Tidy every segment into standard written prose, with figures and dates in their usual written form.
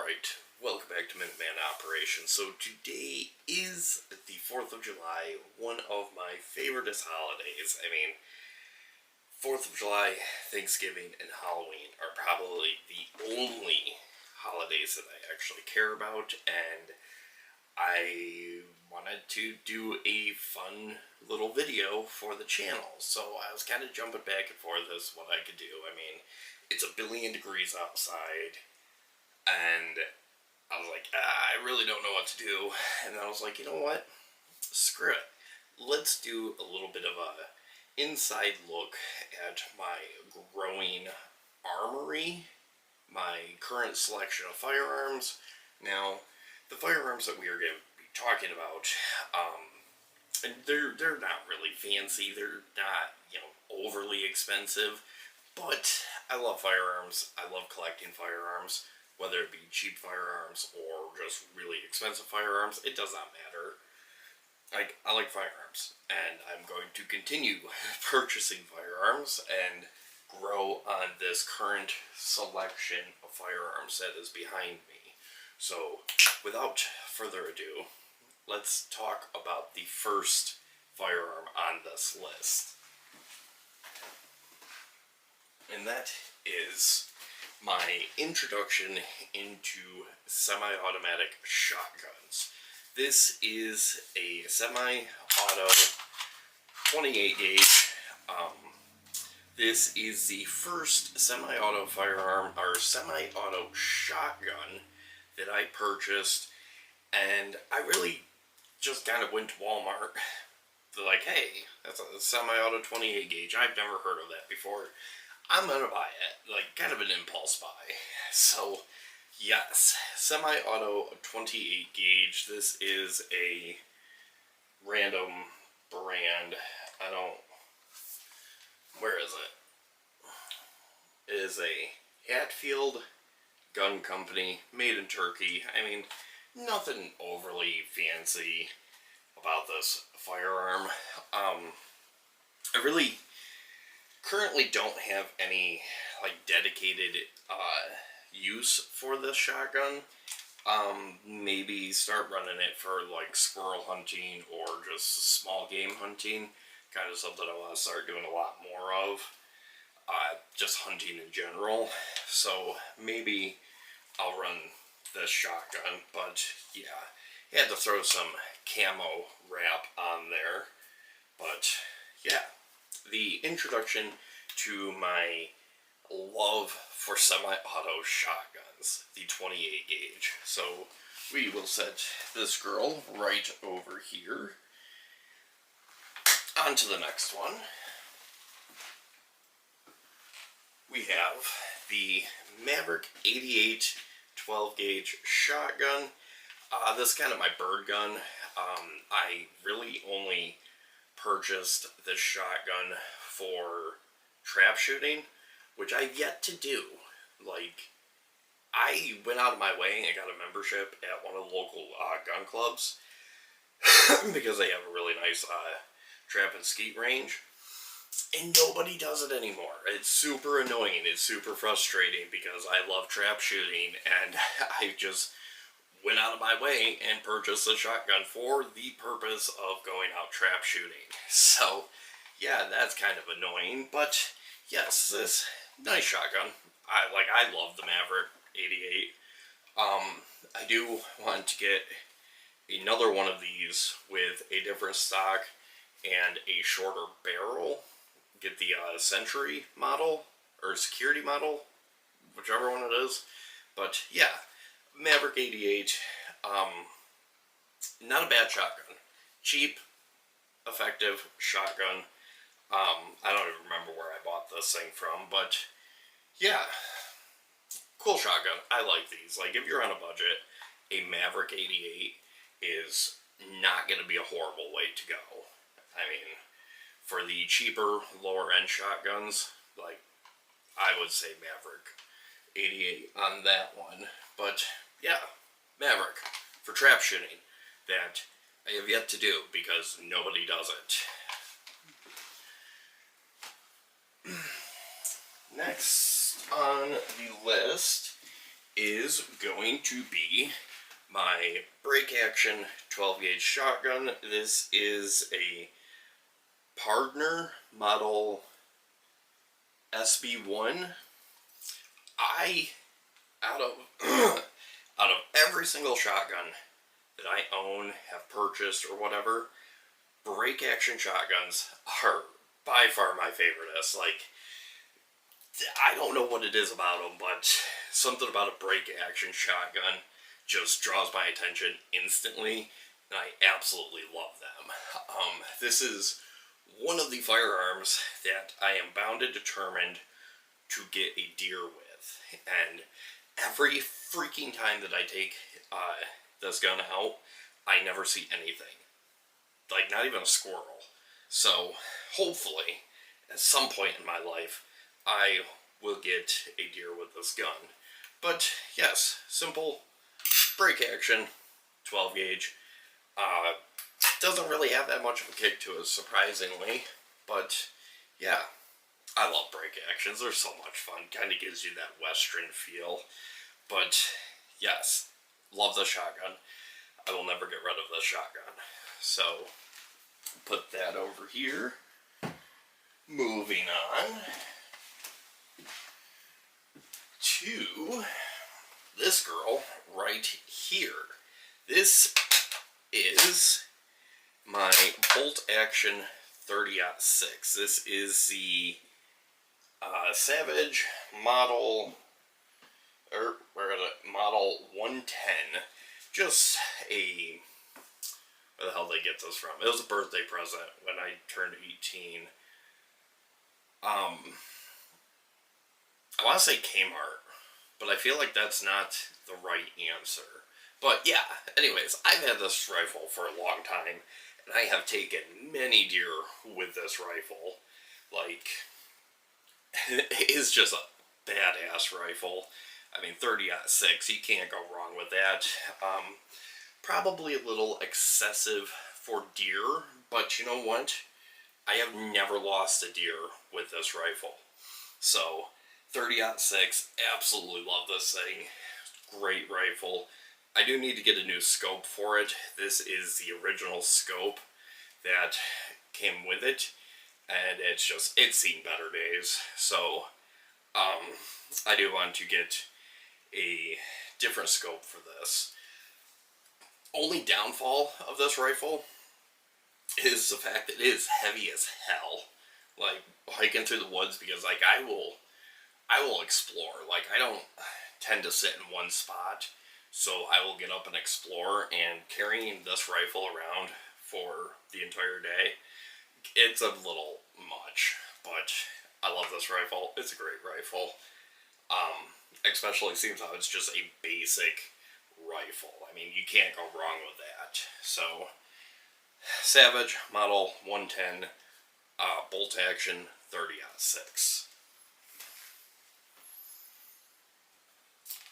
Alright, welcome back to Minuteman Operation. So today is the 4th of July, one of my favoriteest holidays. 4th of July, Thanksgiving, and Halloween are probably the only holidays that I actually care about, and I wanted to do a fun little video for the channel. So I was kind of jumping back and forth as what I could do. It's a billion degrees outside, and I was like, I really don't know what to do. And then I was like, you know what? Screw it. Let's do a little bit of a inside look at my growing armory, my current selection of firearms. Now, the firearms that we are going to be talking about, they're not really fancy. They're not, overly expensive. But I love firearms. I love collecting firearms. Whether it be cheap firearms or just really expensive firearms, it does not matter. I like firearms, and I'm going to continue purchasing firearms and grow on this current selection of firearms that is behind me. So, without further ado, let's talk about the first firearm on this list. And that is my introduction into semi-automatic shotguns. This is a semi-auto 28 gauge. This is the first semi-auto firearm, or semi-auto shotgun, that I purchased, and I really just kind of went to Walmart. They're like, hey, that's a semi-auto 28 gauge. I've never heard of that before. I'm gonna buy it, kind of an impulse buy. So, yes, semi-auto 28 gauge. This is a random brand. Where is it? It is a Hatfield gun company, made in Turkey. Nothing overly fancy about this firearm. I really currently don't have any dedicated use for this shotgun. Maybe start running it for squirrel hunting or just small game hunting. Kind of something I want to start doing a lot more of. Just hunting in general. So maybe I'll run this shotgun. But yeah, had to throw some camo wrap on there. But yeah, the introduction to my love for semi-auto shotguns, the 28 gauge. So we will set this girl right over here. On to the next one. We have the Maverick 88 12 gauge shotgun. This is kind of my bird gun. I really only purchased this shotgun for trap shooting, which I've yet to do. I went out of my way and got a membership at one of the local gun clubs because they have a really nice trap and skeet range, and nobody does it anymore. It's super annoying. It's super frustrating because I love trap shooting, and I just went out of my way and purchased a shotgun for the purpose of going out trap shooting. So yeah, that's kind of annoying, but yes, this nice shotgun. I love the Maverick 88. I do want to get another one of these with a different stock and a shorter barrel. Get the Century model, or Security model, whichever one it is. But yeah, Maverick 88, not a bad shotgun. Cheap, effective shotgun. I don't even remember where I bought this thing from, but yeah, cool shotgun. I like these. If you're on a budget, a Maverick 88 is not going to be a horrible way to go. For the cheaper, lower end shotguns, I would say Maverick 88 on that one. But yeah, Maverick for trap shooting, that I have yet to do because nobody does it. Next on the list is going to be my break action 12 gauge shotgun. This is a Pardner model SB1. I, out of out of every single shotgun that I own, have purchased, or whatever, break action shotguns are by far my favoriteest. Like, I don't know what it is about them, but something about a break action shotgun just draws my attention instantly, and I absolutely love them. This is one of the firearms that I am bound and determined to get a deer with, and every freaking time that I take this gun out, I never see anything. Like, not even a squirrel. So, hopefully, at some point in my life, I will get a deer with this gun. But, yes, simple, break action, 12 gauge. Doesn't really have that much of a kick to it, surprisingly. But, yeah, I love break actions. They're so much fun. Kind of gives you that Western feel. But, yes, love the shotgun. I will never get rid of this shotgun. So, put that over here. Moving on to this girl right here. This is my bolt action 30-06. This is the Savage model, or where is it? Model 110. Just a, where the hell did they get this from? It was a birthday present when I turned 18. I want to say Kmart, but I feel like that's not the right answer. But yeah, anyways, I've had this rifle for a long time, and I have taken many deer with this rifle. Like, it is just a badass rifle. I mean, 30-06, you can't go wrong with that. Probably a little excessive for deer, but you know what? I have never lost a deer with this rifle. So, 30-06, absolutely love this thing. Great rifle. I do need to get a new scope for it. This is the original scope that came with it, and it's seen better days. So, I do want to get a different scope for this. Only downfall of this rifle is the fact that it is heavy as hell. Like, hiking through the woods, because, like, I will explore. Like, I don't tend to sit in one spot, so I will get up and explore, and carrying this rifle around for the entire day, it's a little much, but I love this rifle. It's a great rifle. Especially seems how it's just a basic rifle. I mean, you can't go wrong with that. So, Savage model 110, bolt action 30-06.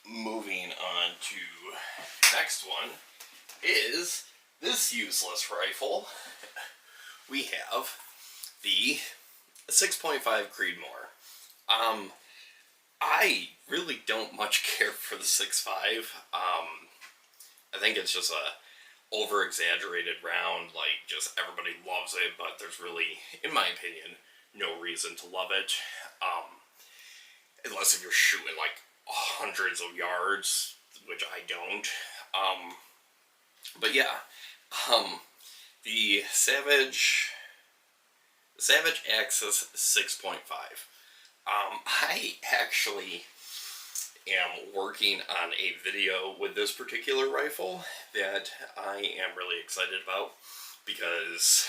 Moving on to next one is this useless rifle. We have the 6.5 Creedmoor. I really don't much care for the 6.5. I think it's just a over-exaggerated round. Like, just everybody loves it, but there's really, in my opinion, no reason to love it. Unless if you're shooting like hundreds of yards, which I don't. But yeah, the Savage Axis 6.5. I actually am working on a video with this particular rifle that I am really excited about, because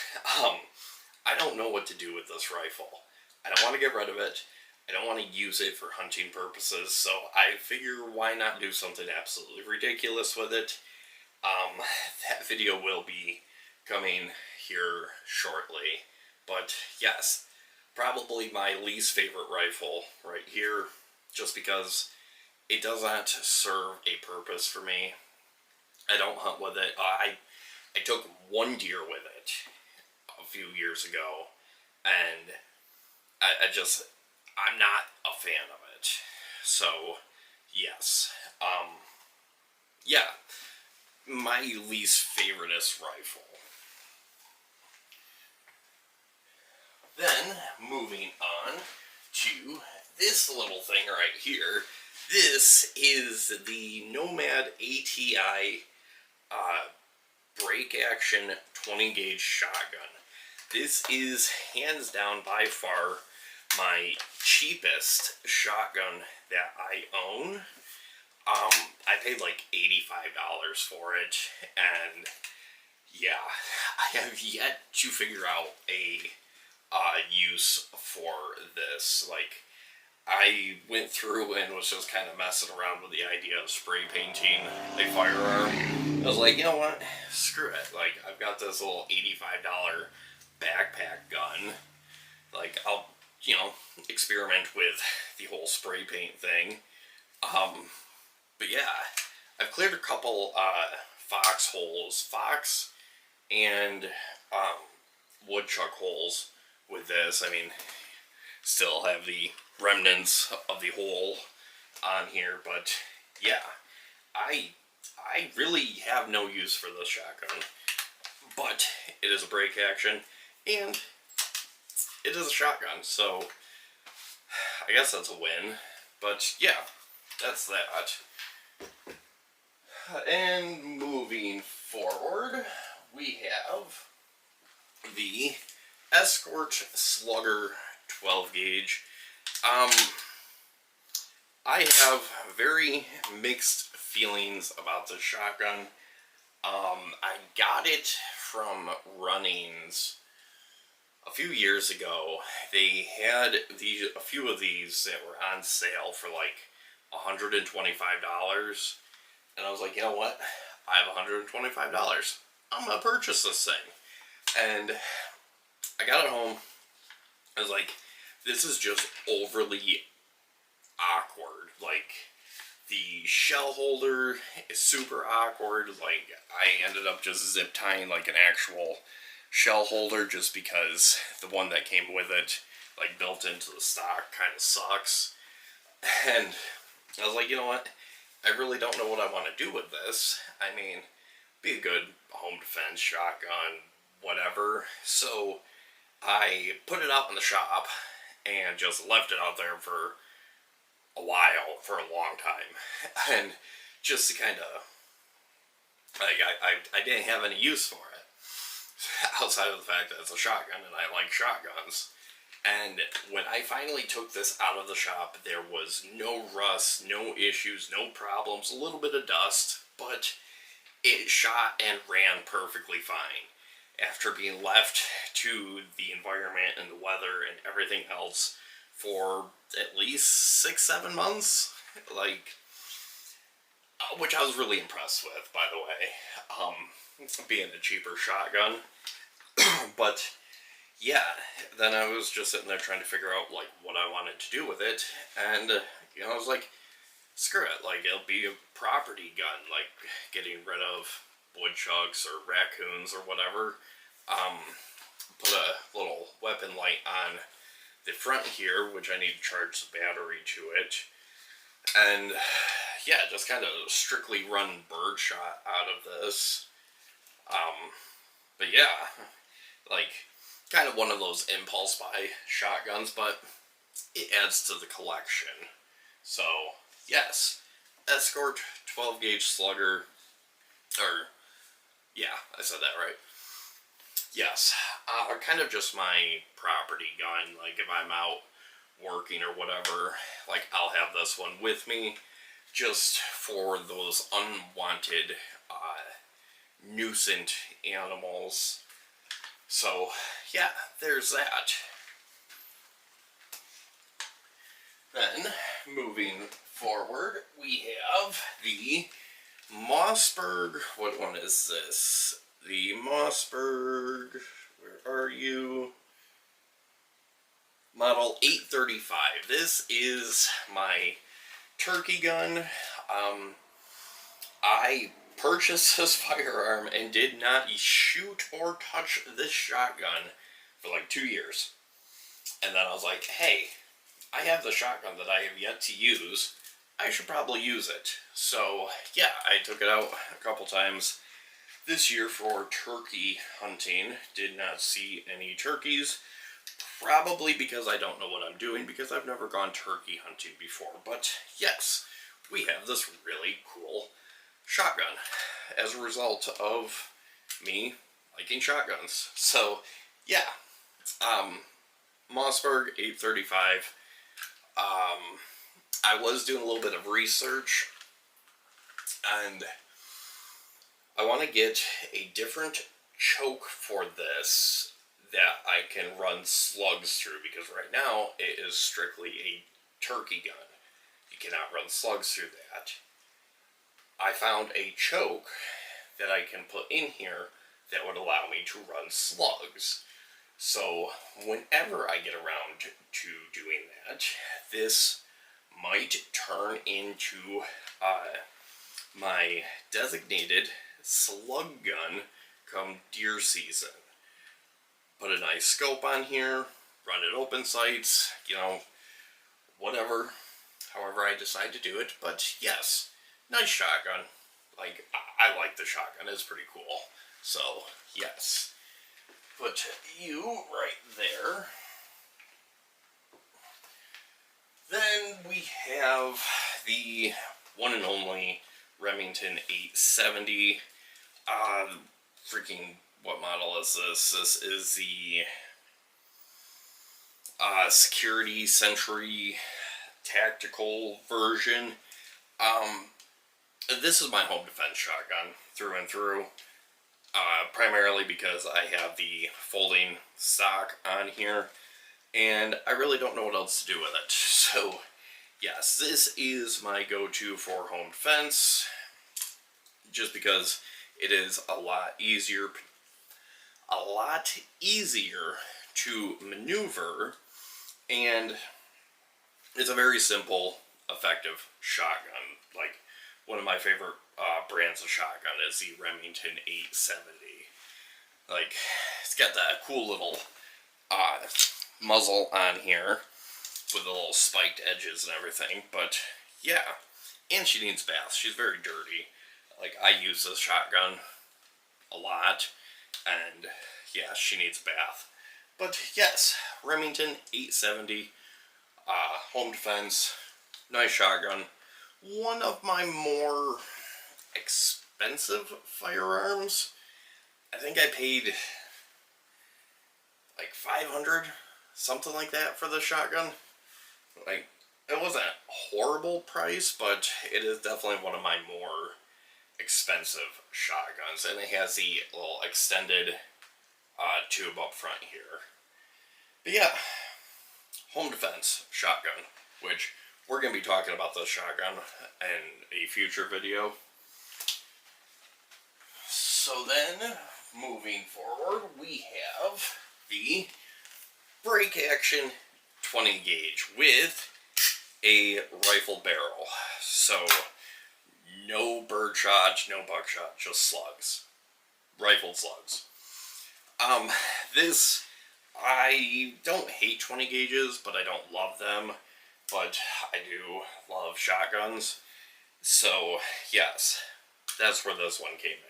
I don't know what to do with this rifle. I don't want to get rid of it. I don't want to use it for hunting purposes, so I figure why not do something absolutely ridiculous with it. That video will be coming here shortly. But yes, probably my least favorite rifle right here, just because it does not serve a purpose for me. I don't hunt with it. I took one deer with it a few years ago, and I'm not a fan of it. So, yes, Yeah, my least favoriteest rifle. Then, moving on to this little thing right here. This is the Nomad ATI break action 20 gauge shotgun. This is hands down by far my cheapest shotgun that I own. I paid like $85 for it, and yeah, I have yet to figure out a use for this. Like, I went through and was just kind of messing around with the idea of spray painting a firearm. I was like, you know what? Screw it. Like, I've got this little $85 backpack gun. Like, I'll, experiment with the whole spray paint thing. But yeah, I've cleared a couple fox and woodchuck holes with this. I mean, still have the remnants of the hole on here, but yeah, I really have no use for this shotgun, but it is a break action and it is a shotgun, so I guess that's a win. But yeah, that's that. And moving forward, we have the Escort Slugger 12 gauge. I have very mixed feelings about this shotgun. I got it from Runnings a few years ago. They had a few of these that were on sale for like $125, and I was like, you know what? I have $125. I'm gonna purchase this thing, and I got it home. I was like, this is just overly awkward. Like, the shell holder is super awkward. Like, I ended up just zip tying like an actual shell holder just because the one that came with it, like built into the stock, kind of sucks. And I was like, you know what? I really don't know what I want to do with this. I mean, be a good home defense shotgun, whatever. So I put it out in the shop and just left it out there for a while, for a long time. And just to kind of, like, I didn't have any use for it. Outside of the fact that it's a shotgun and I like shotguns. And when I finally took this out of the shop, there was no rust, no issues, no problems, a little bit of dust, but it shot and ran perfectly fine. After being left to the environment and the weather and everything else for at least 6-7 months, like, which I was really impressed with, by the way, being a cheaper shotgun. But yeah, then I was just sitting there trying to figure out like what I wanted to do with it, and I was like, screw it, like, it'll be a property gun, like getting rid of woodchucks or raccoons or whatever. Put a little weapon light on the front here, which I need to charge the battery to it, and yeah, just kind of strictly run birdshot out of this. But yeah, like, kind of one of those impulse buy shotguns, but it adds to the collection. So yes, Escort 12 gauge slugger, or yeah, I said that right. Yes, kind of just my property gun. Like, if I'm out working or whatever, like, I'll have this one with me just for those unwanted nuisance animals. So yeah, there's that. Then, moving forward, we have the Mossberg. What one is this? The Mossberg. Where are you? Model 835. This is my turkey gun. I purchased this firearm and did not shoot or touch this shotgun for like 2 years. And then I was like, hey, I have the shotgun that I have yet to use. I should probably use it. So, yeah, I took it out a couple times this year for turkey hunting. Did not see any turkeys. Probably because I don't know what I'm doing, because I've never gone turkey hunting before. But yes, we have this really cool shotgun as a result of me liking shotguns. So, yeah, Mossberg 835. I was doing a little bit of research, and I want to get a different choke for this that I can run slugs through, because right now it is strictly a turkey gun. You cannot run slugs through that. I found a choke that I can put in here that would allow me to run slugs. So whenever I get around to doing that, this might turn into my designated slug gun come deer season. Put a nice scope on here, run it open sights, whatever, however I decide to do it. But yes, nice shotgun. Like, I like the shotgun, it's pretty cool. So, yes. Put you right there. Then we have the one and only Remington 870. Freaking, what model is this? This is the Security Sentry Tactical version. This is my home defense shotgun through and through. Primarily because I have the folding stock on here, and I really don't know what else to do with it. So, yes, this is my go-to for home defense, just because it is a lot easier to maneuver, and it's a very simple, effective shotgun. Like, one of my favorite brands of shotgun is the Remington 870. Like, it's got that cool little muzzle on here with the little spiked edges and everything. But yeah, and she needs baths. She's very dirty. Like, I use this shotgun a lot, and yeah, she needs a bath. But yes, Remington 870, home defense, nice shotgun. One of my more expensive firearms. I think I paid like $500, something like that, for the shotgun. Like, it wasn't a horrible price, but it is definitely one of my more expensive shotguns, and it has the little extended tube up front here. But yeah, home defense shotgun, which we're going to be talking about this shotgun in a future video. So then, moving forward, we have the break action 20 gauge with a rifle barrel. So, no birdshot, no buckshot, just slugs. Rifled slugs. This, I don't hate 20 gauges, but I don't love them. But I do love shotguns. So, yes, that's where this one came in.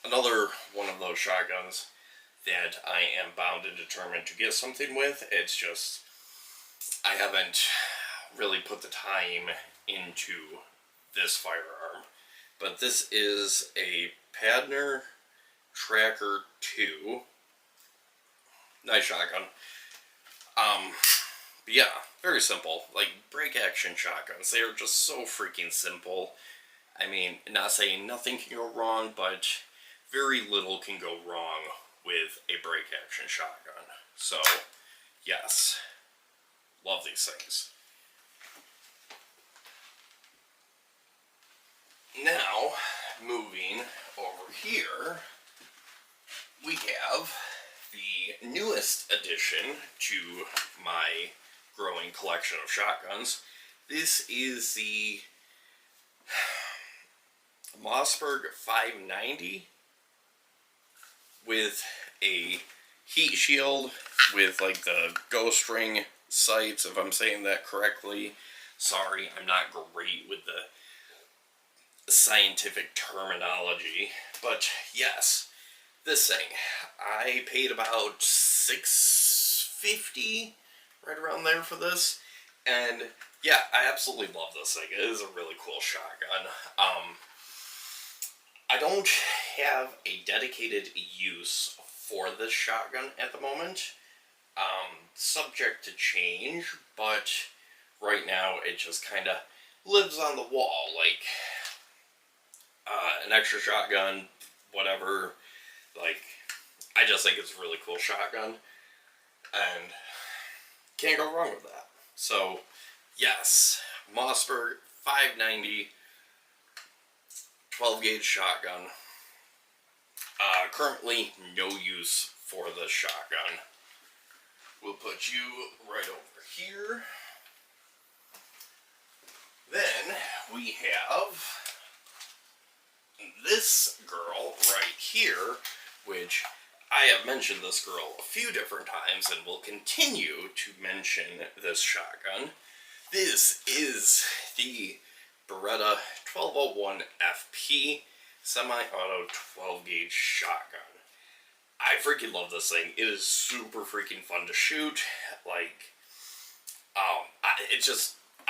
Another one of those shotguns that I am bound and determined to get something with. It's just, I haven't really put the time into this firearm. But this is a Padner Tracker 2. Nice shotgun. But yeah, very simple. Like, break action shotguns, they are just so freaking simple. I mean, not saying nothing can go wrong, but very little can go wrong with a break action shotgun. So, yes, love these things. Now, moving over here, we have the newest addition to my growing collection of shotguns. This is the Mossberg 590 with a heat shield with like the ghost ring sights, if I'm saying that correctly. Sorry, I'm not great with the scientific terminology, but yes, this thing, I paid about $650, right around there for this, and yeah, I absolutely love this thing. It is a really cool shotgun. I don't have a dedicated use for this shotgun at the moment. Subject to change, but right now it just kind of lives on the wall, like an extra shotgun, whatever. Like, I just think it's a really cool shotgun, and can't go wrong with that. So, yes, Mossberg 590 12 gauge shotgun. Currently, no use for the shotgun. We'll put you right over here. Then we have this girl right here, which I have mentioned this girl a few different times and will continue to mention this shotgun. This is the Beretta 1201 FP semi-auto 12 gauge shotgun. I freaking love this thing. It is super freaking fun to shoot. Like,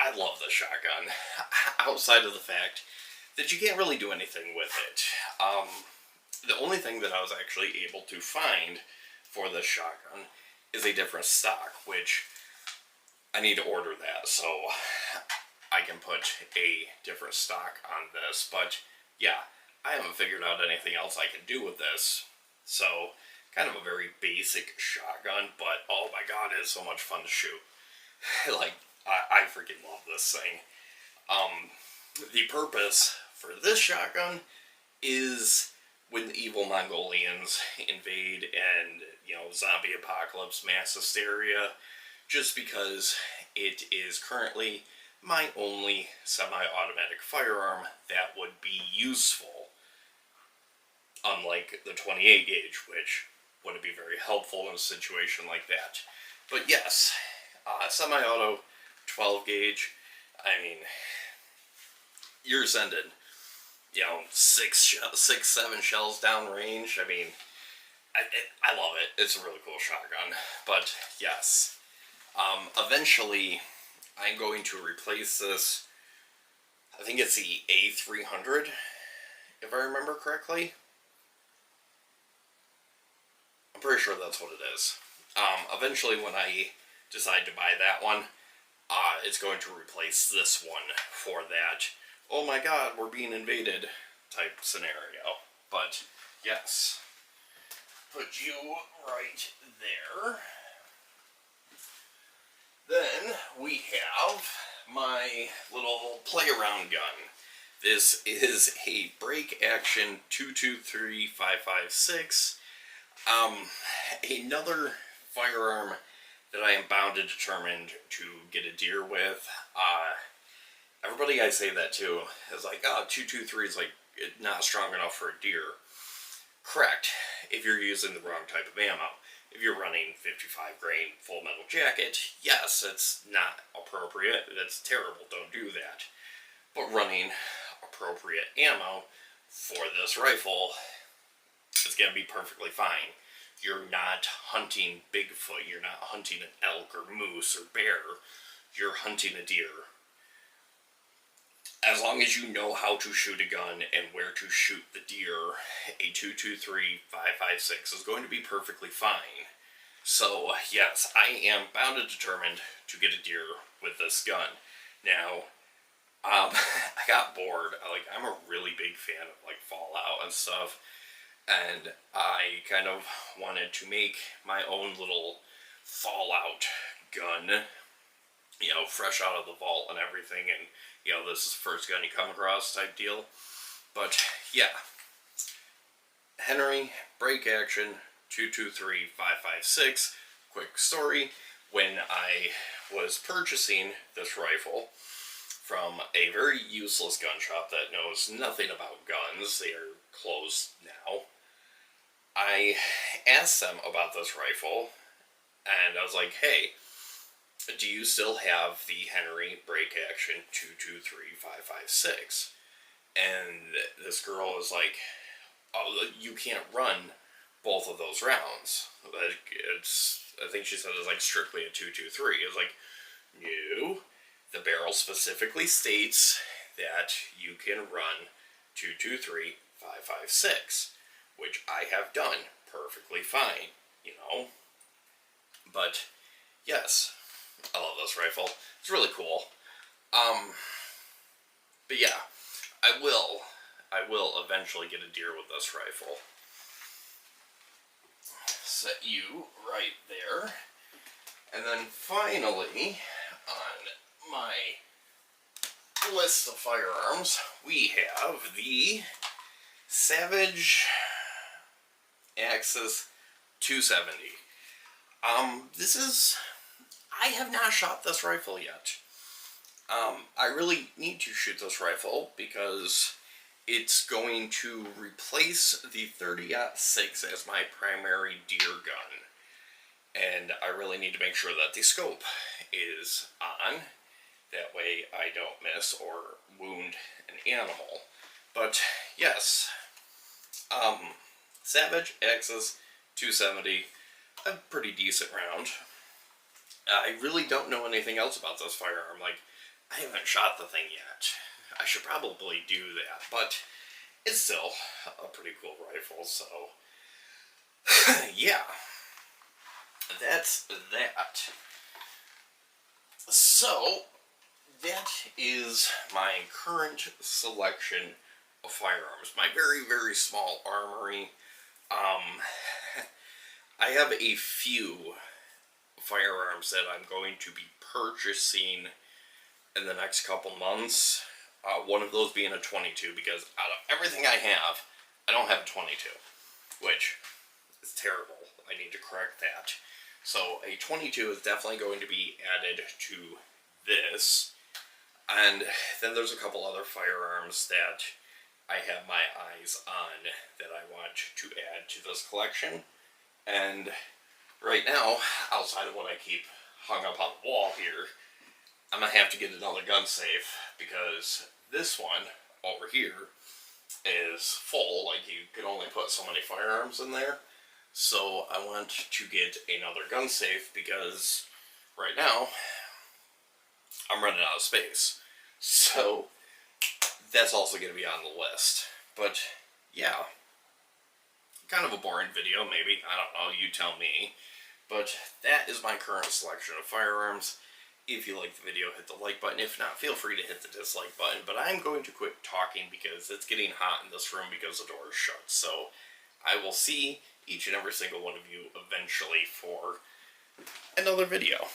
I love this shotgun. Outside of the fact that you can't really do anything with it. The only thing that I was actually able to find for this shotgun is a different stock, which I need to order that so I can put a different stock on this. But yeah, I haven't figured out anything else I can do with this. So, kind of a very basic shotgun, but oh my god, it's so much fun to shoot. Like, I freaking love this thing. The purpose for this shotgun is when the evil Mongolians invade and, zombie apocalypse, mass hysteria, just because it is currently my only semi-automatic firearm that would be useful. Unlike the 28 gauge, which wouldn't be very helpful in a situation like that. But yes, semi-auto 12 gauge, I mean, you're sending, 7 shells down range. I mean, I love it. It's a really cool shotgun. But yes, eventually I'm going to replace this. I think it's the A300, if I remember correctly. I'm pretty sure that's what it is. Eventually, when I decide to buy that one, it's going to replace this one for that, oh my god, we're being invaded type scenario. But, yes. Put you right there. Then, we have my little play-around gun. This is a Break Action 223-556. Another firearm that I am bound and determined to get a deer with. Everybody I say that to is like, 223 is like not strong enough for a deer. Correct, if you're using the wrong type of ammo. If you're running 55 grain full metal jacket, yes, it's not appropriate. That's terrible, don't do that. But running appropriate ammo for this rifle is going to be perfectly fine. You're not hunting Bigfoot, you're not hunting an elk or moose or bear, you're hunting a deer. As long as you know how to shoot a gun and where to shoot the deer, a 223-556 is going to be perfectly fine. So, yes, I am bound and determined to get a deer with this gun. Now, I got bored. I'm a really big fan of, Fallout and stuff. And I kind of wanted to make my own little Fallout gun, fresh out of the vault and everything, and, this is the first gun you come across type deal. But, yeah. Henry, Break Action, 223-556. Quick story, when I was purchasing this rifle from a very useless gun shop that knows nothing about guns, they are closed now, I asked them about this rifle, and I was like, hey, do you still have the Henry break action 223-556? And this girl was like, oh, you can't run both of those rounds. Like, I think she said it was like strictly a 223. It was like, no, the barrel specifically states that you can run 223-556, which I have done perfectly fine, you know. But yes, I love this rifle. It's really cool. But yeah, I will eventually get a deer with this rifle. Set you right there. And then finally, on my list of firearms, we have the Savage Axis 270. I have not shot this rifle yet. I really need to shoot this rifle because it's going to replace the 30-06 as my primary deer gun. And I really need to make sure that the scope is on. That way I don't miss or wound an animal. But yes, Savage Axis 270, a pretty decent round. I really don't know anything else about this firearm. Like, I haven't shot the thing yet. I should probably do that, but it's still a pretty cool rifle, so yeah, that's that. So, that is my current selection of firearms. My very, very small armory. I have a few firearms that I'm going to be purchasing in the next couple months. One of those being a 22, because out of everything I have, I don't have a 22, which is terrible. I need to correct that. So a 22 is definitely going to be added to this. And then there's a couple other firearms that I have my eyes on that I want to add to this collection. And right now, outside of what I keep hung up on the wall here, I'm going to have to get another gun safe, because this one over here is full. Like, you can only put so many firearms in there. So I want to get another gun safe, because right now I'm running out of space. So that's also going to be on the list. But yeah, kind of a boring video maybe. I don't know, you tell me. But that is my current selection of firearms. If you like the video, hit the like button. If not, feel free to hit the dislike button. But I'm going to quit talking because it's getting hot in this room because the door is shut. So I will see each and every single one of you eventually for another video.